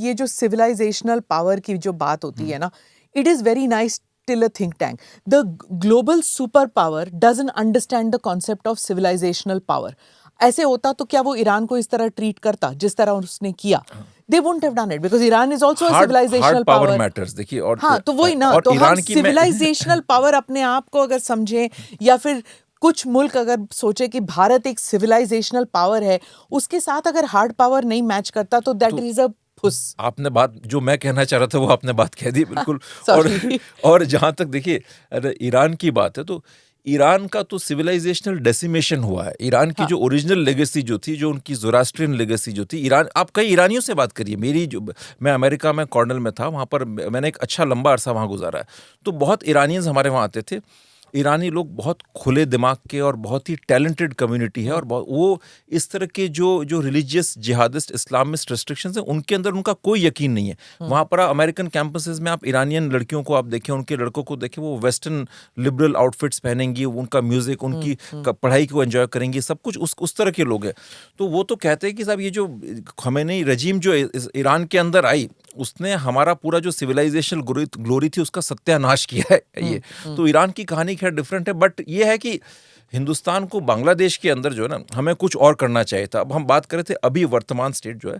ये जो civilisational power की जो बात होती है ना, it is very nice till a think tank. The global superpower doesn't understand the concept of civilizational power. ऐसे होता तो क्या वो ईरान को इस तरह ट्रीट करता जिस तरह उसने किया? They wouldn't have done it because Iran is also a civilizational power. Power matters. देखिए, और हाँ, तो वही ना, तो हम civilizational power अपने आप को अगर समझें, या फिर कुछ मुल्क अगर सोचे कि भारत एक सिविलाइजेशनल पावर है, उसके साथ अगर हार्ड पावर नहीं मैच करता तो दैट इज अ फुस। आपने बात जो मैं कहना चाह रहा था वो आपने बात कह दी बिल्कुल। और जहां तक देखिए ईरान की बात है, तो ईरान का तो सिविलाइजेशनल डेसिमेशन हुआ है। ईरान की जो ओरिजिनल लेगेसी जो थी, जो उनकी ज़ोरास्ट्रियन लेगेसी जो थी, ईरान, आप कई ईरानियों से बात करिए, मैं अमेरिका में कॉर्नल में था, वहाँ पर मैंने एक अच्छा लंबा अरसा वहाँ गुजारा है, तो बहुत ईरानियंस हमारे वहाँ आते थे। ईरानी लोग बहुत खुले दिमाग के और बहुत ही टैलेंटेड कम्युनिटी है, और वो इस तरह के जो रिलीजियस जिहादिस्ट इस्लामिस्ट रिस्ट्रिक्शंस हैं उनके अंदर उनका कोई यकीन नहीं है। वहाँ पर अमेरिकन कैंपसेस में आप ईरानियन लड़कियों को आप देखें, उनके लड़कों को देखें, वो वेस्टर्न लिबरल आउटफिट्स पहनेंगी, उनका म्यूजिक, उनकी पढ़ाई को एंजॉय करेंगी, सब कुछ उस तरह के लोग हैं। तो वो तो कहते हैं कि साहब ये जो खमेनी रजीम जो ईरान के अंदर आई, उसने हमारा पूरा जो सिविलाइजेशनल ग्लोरी थी उसका सत्यानाश किया है। ये तो ईरान की कहानी खैर डिफरेंट है, बट ये है कि हिंदुस्तान को बांग्लादेश के अंदर जो है ना, हमें कुछ और करना चाहिए था। अब हम बात कर रहे थे अभी वर्तमान स्टेट जो है,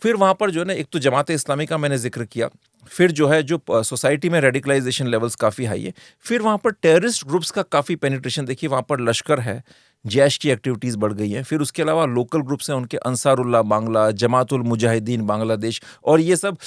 फिर वहाँ पर जो है ना, एक तो जमात इस्लामी का मैंने जिक्र किया, फिर जो है जो सोसाइटी में रेडिकलाइजेशन लेवल्स काफ़ी हाई है, फिर वहाँ पर टेररिस्ट ग्रुप्स का काफ़ी पेनिट्रेशन। देखिए वहाँ पर लश्कर है, जैश की एक्टिविटीज़ बढ़ गई हैं, फिर उसके अलावा लोकल ग्रुप्स हैं उनके, अंसारुल्लाह बांग्ला, जमातुल मुजाहिदीन बांग्लादेश, और ये सब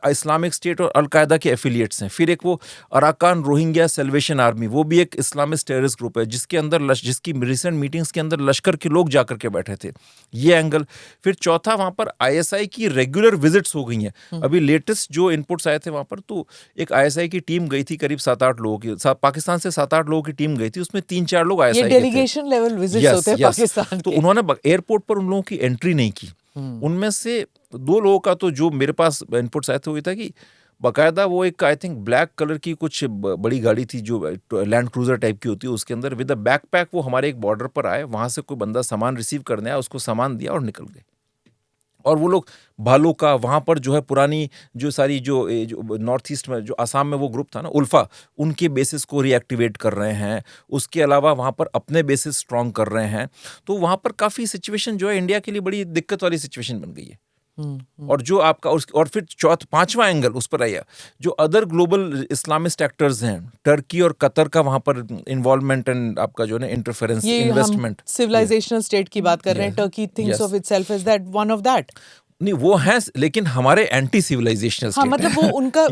इस्लामिक स्टेट और अलकायदा के एफिलिएट्स हैं। फिर एक वो अराकान रोहिंग्या सेल्वेशन आर्मी, वो भी एक इस्लामिस्ट टेररिस्ट ग्रुप है, जिसके अंदर जिसकी रिसेंट मीटिंग्स के अंदर लश्कर के लोग जाकर के बैठे थे, ये एंगल। फिर चौथा, वहाँ पर ISI की रेगुलर विजिट्स हो गई हैं। अभी लेटेस्ट जो इनपुट्स आए थे वहाँ पर, तो एक ISI की टीम गई थी, करीब 7-8 लोगों की, पाकिस्तान से 7-8 लोगों की टीम गई थी, उसमें 3-4 लोग ISI के थे। डेलीगेशन लेवल होते हैं पाकिस्तान तो उन्होंने एयरपोर्ट पर उन लोगों की एंट्री नहीं की। उनमें से 2 लोगों का तो जो मेरे पास इनपुट्स आए थे वो था कि बाकायदा वो एक आई थिंक ब्लैक कलर की कुछ बड़ी गाड़ी थी जो लैंड क्रूजर टाइप की होती है, उसके अंदर विद अ बैकपैक वो हमारे एक बॉर्डर पर आए, वहां से कोई बंदा सामान रिसीव करने आया, उसको सामान दिया और निकल गए। और वो लोग भालू का वहाँ पर जो है पुरानी जो सारी जो नॉर्थ ईस्ट में जो आसाम में वो ग्रुप था ना उल्फा, उनके बेसिस को रीएक्टिवेट कर रहे हैं। उसके अलावा वहाँ पर अपने बेसिस स्ट्रॉन्ग कर रहे हैं। तो वहाँ पर काफ़ी सिचुएशन जो है इंडिया के लिए बड़ी दिक्कत वाली सिचुएशन बन गई है। और जो आपका और फिर पांचवा एंगल उस पर आया, जो अदर ग्लोबल इस्लामिस्ट एक्टर्स हैं, टर्की और कतर का वहां पर इन्वॉल्वमेंट एंड आपका जो है इंटरफेरेंस, इन्वेस्टमेंट। सिविलाइजेशनल स्टेट की बात कर रहे हैं, Turkey thinks of itself as that one of that. नहीं, वो है, लेकिन हमारे एंटी सिविलाइजेशनल स्टेट। हाँ, मतलब वो उनका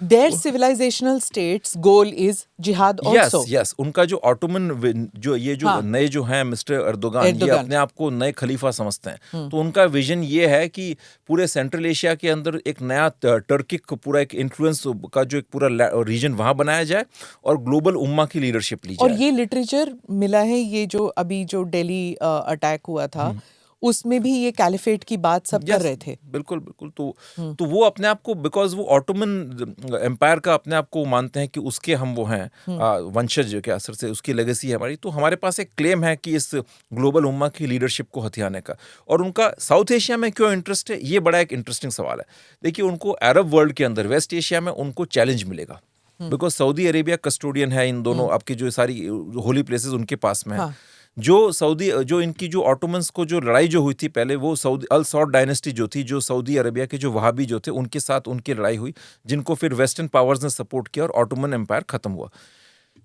their civilizational state's goal is jihad also. Yes. उनका जो ऑटोमन जो ये जो नए जो हैं मिस्टर एर्दोगान, ये अपने आप को नए खलीफा समझते हैं। तो उनका विजन ये है कि पूरे सेंट्रल एशिया के अंदर एक नया टर्किक पूरा एक इन्फ्लुएंस का जो एक पूरा रीजन वहाँ बनाया जाए और ग्लोबल उम्मा की लीडरशिप ली जाए। और ये लिटरेचर मिला है, ये जो अभी जो दिल्ली अटैक हुआ था उसमें भी ये कैलिफेट की बात सब कर रहे थे। बिल्कुल। तो वो अपने आप को, बिकॉज वो ऑटोमन एम्पायर का अपने आप को मानते हैं कि उसके हम वो हैं वंशज के असर से, उसकी लेगेसी है हमारी। तो हमारे पास एक क्लेम है कि इस ग्लोबल उम्मा की लीडरशिप को हथियाने का। और उनका साउथ एशिया में क्यों इंटरेस्ट है, ये बड़ा एक इंटरेस्टिंग सवाल है। देखिए, उनको अरब वर्ल्ड के अंदर, वेस्ट एशिया में उनको चैलेंज मिलेगा, बिकॉज सऊदी अरेबिया कस्टोडियन है इन दोनों आपकी जो सारी होली प्लेसेस उनके पास में है। जो इनकी जो ऑटोमन्स को जो लड़ाई जो हुई थी पहले, वो सऊदी अल सौद डायनेस्टी जो थी, जो सऊदी अरेबिया के जो वहाबी जो थे उनके साथ उनकी लड़ाई हुई, जिनको फिर वेस्टर्न पावर्स ने सपोर्ट किया और ऑटोमन एम्पायर खत्म हुआ।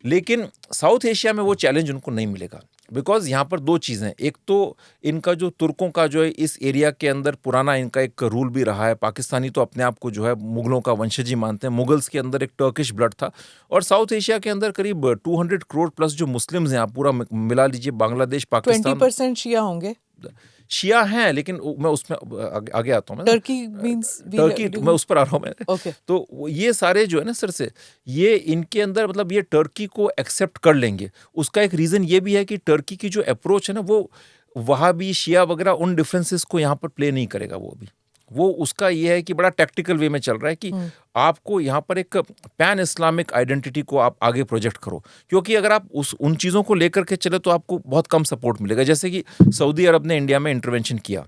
लेकिन साउथ एशिया में वो चैलेंज उनको नहीं मिलेगा, बिकॉज यहाँ पर 2 चीज़ें। एक तो इनका जो तुर्कों का जो है इस एरिया के अंदर पुराना इनका एक रूल भी रहा है। पाकिस्तानी तो अपने आप को जो है मुगलों का वंशज ही मानते हैं। मुगल्स के अंदर एक टर्किश ब्लड था। और साउथ एशिया के अंदर करीब 200 करोड़ प्लस जो मुस्लिम्स हैं, आप पूरा मिला लीजिए, बांग्लादेश, पाकिस्तान, 20% शिया होंगे। शिया हैं, लेकिन मैं उसमें आगे आता हूँ। टर्की मींस टर्की, मैं उस पर आ रहा हूँ मैं। Okay. तो ये सारे जो है ना सर से, ये इनके अंदर मतलब ये टर्की को एक्सेप्ट कर लेंगे। उसका एक रीज़न ये भी है कि टर्की की जो अप्रोच है ना, वो वहाँ भी शिया वगैरह उन डिफरेंसेस को यहाँ पर प्ले नहीं करेगा। वो उसका ये है कि बड़ा टैक्टिकल वे में चल रहा है कि आपको यहाँ पर एक पैन इस्लामिक आइडेंटिटी को आप आगे प्रोजेक्ट करो, क्योंकि अगर आप उन चीज़ों को लेकर के चले तो आपको बहुत कम सपोर्ट मिलेगा। जैसे कि सऊदी अरब ने इंडिया में इंटरवेंशन किया,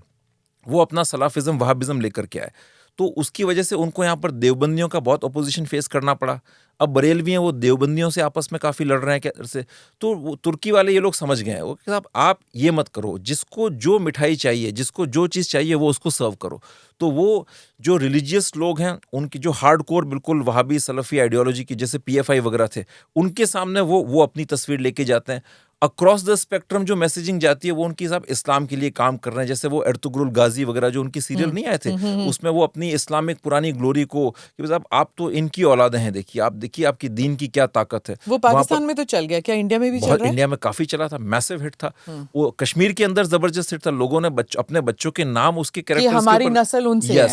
वो अपना सलाफिज्म वहाबिज्म लेकर के आए, तो उसकी वजह से उनको यहाँ पर देवबंदियों का बहुत अपोजिशन फेस करना पड़ा। अब बरेलवी हैं, वो देवबंदियों से आपस में काफ़ी लड़ रहे हैं कैसे, तो वो तुर्की वाले ये लोग समझ गए हैं वो कि साहब आप ये मत करो, जिसको जो मिठाई चाहिए, जिसको जो चीज़ चाहिए वो उसको सर्व करो। तो वो जो रिलीजियस लोग हैं, उनकी जो हार्डकोर बिल्कुल वहाबी सलफ़ी आइडियोलॉजी की जैसे पीएफआई वगैरह थे, उनके सामने वो अपनी तस्वीर लेके जाते हैं। अक्रॉस द स्पेक्ट्रम जो मैसेजिंग जाती है वो उनकी साहब इस्लाम के लिए काम कर रहे हैं। जैसे वो एर्तुगरुल गाजी वगैरह जो उनकी सीरियल नहीं आए थे, उसमें वो अपनी इस्लामिक पुरानी ग्लोरी को कि साहब आप तो इनकी औलादे हैं, देखिए आप, देखिए आपकी दीन की क्या ताकत है। वो पाकिस्तान में तो चल गया, क्या इंडिया में भी चल रहा है? इंडिया में काफी चला था, मैसिव हिट था वो। कश्मीर के अंदर जबरदस्त हिट था, लोगों ने अपने बच्चों के नाम उसके कैरेक्टर्स हमारी नस्ल उनसे है,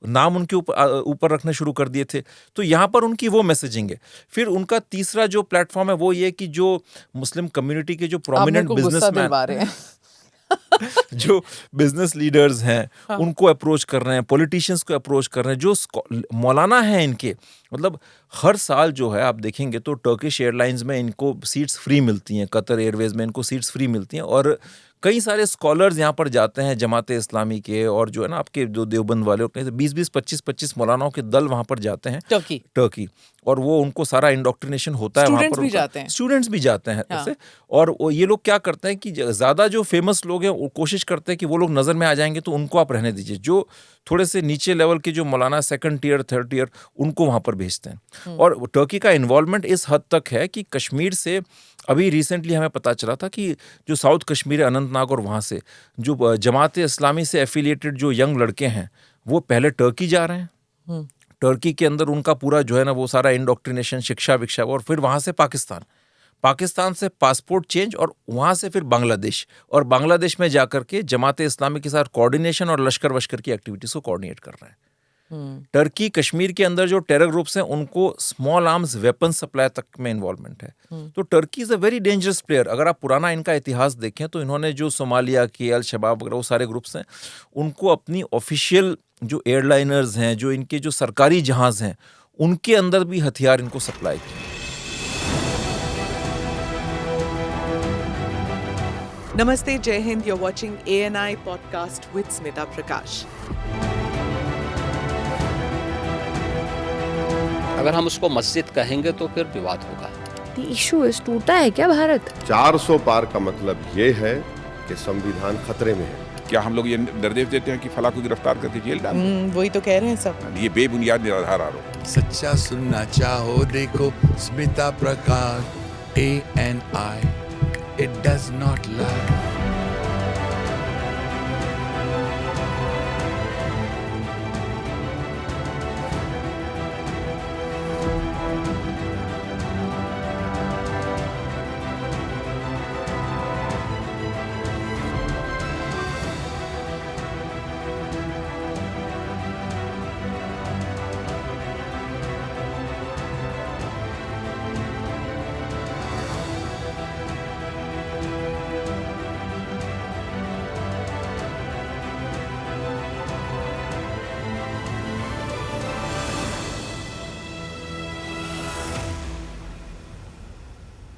नाम उनके ऊपर रखने शुरू कर दिए थे। तो यहाँ पर उनकी वो मैसेजिंग है। फिर उनका तीसरा जो प्लेटफॉर्म है वो ये कि जो मुस्लिम कम्युनिटी के जो प्रोमिनेंट बिजनेसमैन जो बिजनेस लीडर्स हैं उनको अप्रोच कर रहे हैं, पॉलिटिशियंस को अप्रोच कर रहे हैं, जो मौलाना हैं इनके, मतलब हर साल जो है आप देखेंगे तो टर्किश एयरलाइंस में इनको सीट्स फ्री मिलती हैं, कतर एयरवेज में इनको सीट्स फ्री मिलती हैं, और कई सारे स्कॉलर्स यहाँ पर जाते हैं जमाते इस्लामी के, और जो है ना आपके जो देवबंद वाले 20-20, 25-25 मौलानाओं के दल वहाँ पर जाते हैं टर्की, और वो उनको सारा इंडोक्ट्रिनेशन होता है वहाँ पर। स्टूडेंट्स भी जाते हैं ऐसे। और ये लोग क्या करते हैं कि ज़्यादा जो फेमस लोग हैं वो कोशिश करते हैं कि वो लोग नज़र में आ जाएंगे तो उनको आप रहने दीजिए, जो थोड़े से नीचे लेवल के जो मौलाना 2nd टियर 3rd टियर उनको वहाँ पर भेजते हैं। और टर्की का इन्वॉल्वमेंट इस हद तक है कि कश्मीर से अभी रिसेंटली हमें पता चला था कि जो साउथ कश्मीर है, अनंतनाग, और वहाँ से जो जमाते इस्लामी से एफिलिएटेड जो यंग लड़के हैं वो पहले टर्की जा रहे हैं। टर्की के अंदर उनका पूरा जो है ना वो सारा इंडोक्ट्रिनेशन, शिक्षा विक्षा, और फिर वहाँ से पाकिस्तान से पासपोर्ट चेंज, और वहाँ से फिर बांग्लादेश, और बांग्लादेश में जाकर के जमाते इस्लामी के साथ कोऑर्डिनेशन और लश्कर वश्कर की एक्टिविटीज़ को कोऑर्डिनेट कर रहे हैं। टर्की कश्मीर के अंदर जो टेरर ग्रुप्स हैं उनको स्मॉल आर्म्स वेपन सप्लाई तक में इन्वॉल्वमेंट है। तो Turkey is a very dangerous player. अगर आप पुराना इनका इतिहास देखें तो इन्होंने जो सोमालिया के अल शबाब वगैरह वो सारे ग्रुप्स हैं, उनको अपनी ऑफिशियल जो एयरलाइनर्स हैं, जो इनके जो सरकारी जहाज हैं, उनके अंदर भी हथियार इनको सप्लाई किए। नमस्ते, जय Hind. you're watching ANI podcast with Smita प्रकाश। अगर हम उसको मस्जिद कहेंगे तो फिर विवाद होगा। The issue is टूटा है क्या भारत? 400 पार का मतलब ये है कि संविधान खतरे में है। क्या हम लोग ये निर्देश देते हैं कि फला को गिरफ्तार करके जेल डाल दें? वही तो कह रहे हैं सब। ये बेबुनियाद निराधार आरोप। सच्चा सुनना चाहो देखो स्मिता प्रकाश ANI, it does not lie।